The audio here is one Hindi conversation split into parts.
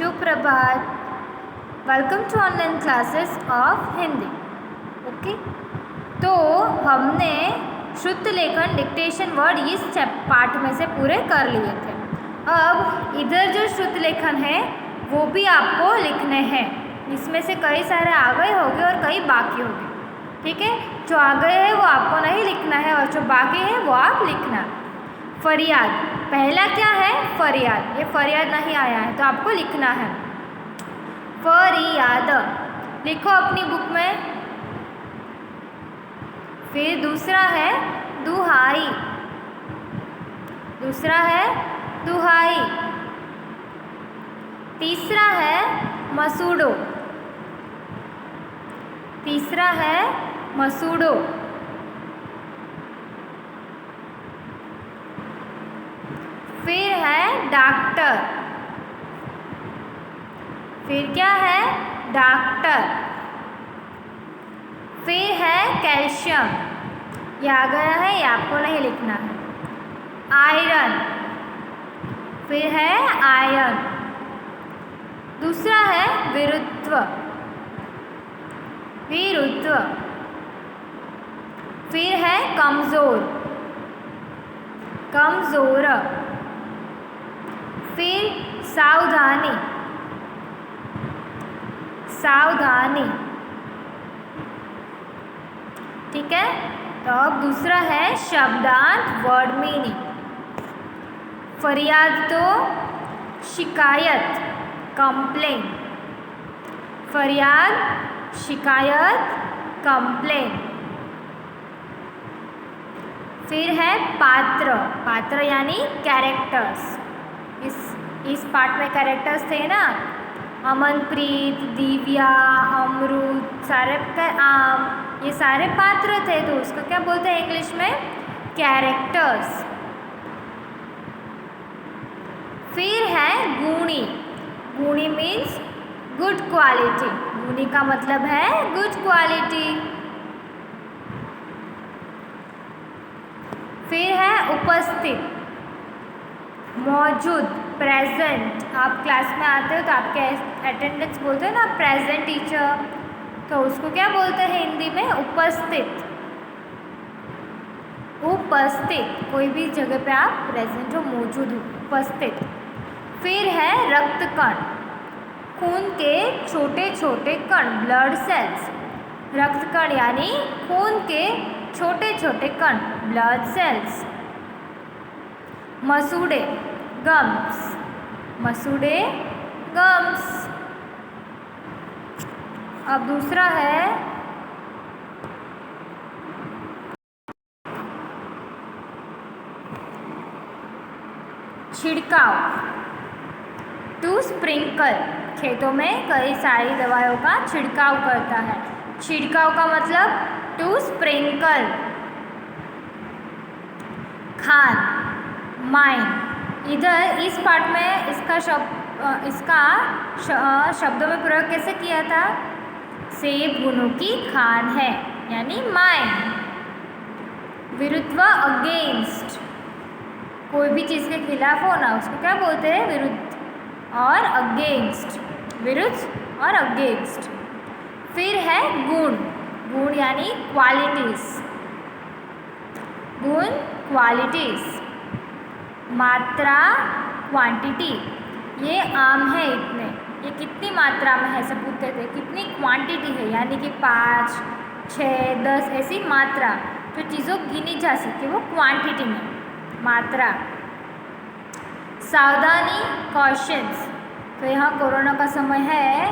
सुप्रभात। Welcome to online classes of Hindi. Okay, तो हमने शुद्ध लेखन डिक्टेशन वर्ड इस पार्ट में से पूरे कर लिए थे। अब इधर जो शुद्ध लेखन है वो भी आपको लिखने हैं। इसमें से कई सारे आ गए होंगे और कई बाकी होंगे। ठीक है, जो आ गए हैं वो आपको नहीं लिखना है और जो बाकी है वो आप लिखना। फरियाद, पहला क्या है? फरियाद। ये फरियाद नहीं आया है तो आपको लिखना है फरियाद, लिखो अपनी बुक में। फिर दूसरा है दुहाई, दूसरा है दुहाई। तीसरा है मसूड़ो, तीसरा है मसूड़ो। फिर है डॉक्टर, फिर क्या है? डॉक्टर। फिर है कैल्शियम, ये आ गया है, ये आपको नहीं लिखना है। आयरन, फिर है आयरन। दूसरा है विरुद्ध, विरुद्ध। फिर है कमज़ोर, कमज़ोर। फिर सावधानी, सावधानी। ठीक है, तो अब दूसरा है शब्दार्थ वर्ड मीनिंग। फरियाद तो शिकायत, कंप्लेन। फरियाद, शिकायत, कंप्लेन। फिर है पात्र, पात्र यानी कैरेक्टर्स। इस पार्ट में कैरेक्टर्स थे ना, अमनप्रीत, दिव्या, अमरूद, सारे आम, ये सारे पात्र थे, तो उसको क्या बोलते हैं इंग्लिश में? कैरेक्टर्स। फिर है गुणी, गुणी मीन्स गुड क्वालिटी। गुणी का मतलब है गुड क्वालिटी। फिर है उपस्थित, मौजूद, प्रेजेंट। आप क्लास में आते हो तो आपके अटेंडेंस बोलते हो ना प्रेजेंट टीचर, तो उसको क्या बोलते हैं हिंदी में? उपस्थित। उपस्थित, कोई भी जगह पे आप प्रेजेंट हो, मौजूद हो, उपस्थित। फिर है रक्त कण, खून के छोटे छोटे कण, ब्लड सेल्स। रक्त कण यानी खून के छोटे छोटे कण, ब्लड सेल्स। मसूड़े, गम्स, मसूड़े, गम्स। अब दूसरा है छिड़काव, टू स्प्रिंकल। खेतों में कई सारी दवाइयों का छिड़काव करता है। छिड़काव का मतलब टू स्प्रिंकल। खान, माइन। इधर इस पार्ट में इसका शब्दों में प्रयोग कैसे किया था? सेब गुणों की खान है, यानी माइन। विरुद्ध, अगेंस्ट। कोई भी चीज़ के खिलाफ हो ना, उसको क्या बोलते हैं? विरुद्ध और अगेंस्ट, विरुद्ध और अगेंस्ट। फिर है गुण, गुण यानी क्वालिटीज, गुण, क्वालिटीज। मात्रा, क्वांटिटी। ये आम है इतने, ये कितनी मात्रा में है सब पूछते थे, कितनी क्वांटिटी है, यानी कि 5, 6, 10 ऐसी मात्रा जो चीज़ों गिनी जा सकती, वो क्वांटिटी में, मात्रा। सावधानी, कॉशंस। तो यहाँ कोरोना का समय है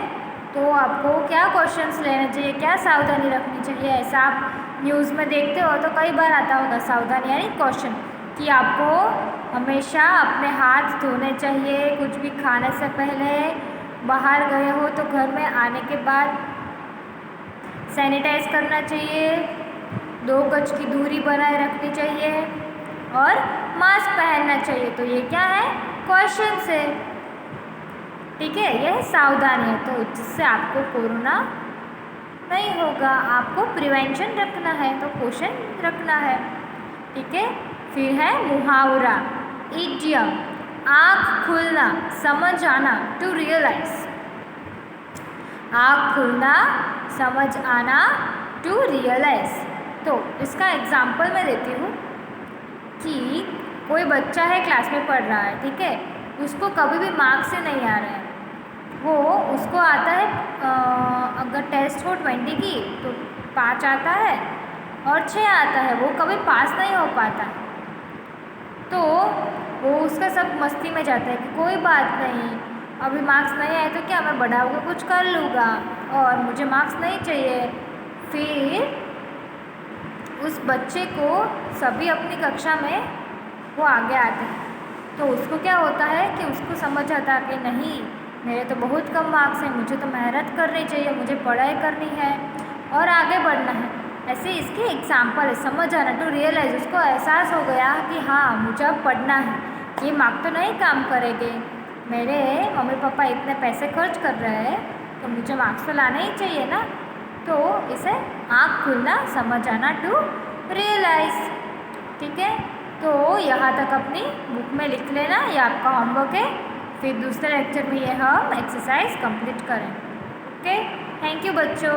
तो आपको क्या क्वेश्चंस लेने चाहिए, क्या सावधानी रखनी चाहिए, ऐसा आप न्यूज़ में देखते हो तो कई बार आता होगा सावधानी यानी क्वेश्चन, कि आपको हमेशा अपने हाथ धोने चाहिए, कुछ भी खाने से पहले, बाहर गए हो तो घर में आने के बाद सैनिटाइज करना चाहिए, 2 गज की दूरी बनाए रखनी चाहिए और मास्क पहनना चाहिए। तो ये क्या है? क्वेश्चन है। ठीक है, यह सावधानी है, तो जिससे आपको कोरोना नहीं होगा। आपको प्रिवेंशन रखना है तो क्वेश्चन रखना है। ठीक है, फिर है मुहावरा, इडियम। आँख खुलना, समझ आना, टू रियलाइज। आँख खुलना, समझ आना, टू रियलाइज। तो इसका एग्जाम्पल मैं देती हूँ कि कोई बच्चा है, क्लास में पढ़ रहा है, ठीक है, उसको कभी भी मार्क्स से नहीं आ रहा है। वो उसको आता है अगर टेस्ट हो 20 की तो 5 आता है और 6 आता है, वो कभी पास नहीं हो पाता है। तो वो उसका सब मस्ती में जाता है कि कोई बात नहीं, अभी मार्क्स नहीं आए तो क्या, मैं बड़ा होकर कुछ कर लूँगा और मुझे मार्क्स नहीं चाहिए। फिर उस बच्चे को सभी अपनी कक्षा में वो आगे आते हैं, तो उसको क्या होता है कि उसको समझ आता है कि नहीं, मेरे तो बहुत कम मार्क्स हैं, मुझे तो मेहनत करनी चाहिए, मुझे पढ़ाई करनी है और आगे बढ़ना है। ऐसे इसकी एग्जाम्पल है, समझ आना, टू रियलाइज। उसको एहसास हो गया कि हाँ, मुझे अब पढ़ना है, ये मार्क्स तो नहीं काम करेंगे, मेरे मम्मी पापा इतने पैसे खर्च कर रहे हैं तो मुझे मार्क्स तो लाने ही चाहिए ना। तो इसे आँख खुलना, समझ आना, टू रियलाइज। ठीक है, तो यहाँ तक अपनी बुक में लिख लेना, ये आपका होमवर्क है। फिर दूसरे लेक्चर में ये हम एक्सरसाइज कंप्लीट करें। ओके, थैंक यू बच्चों।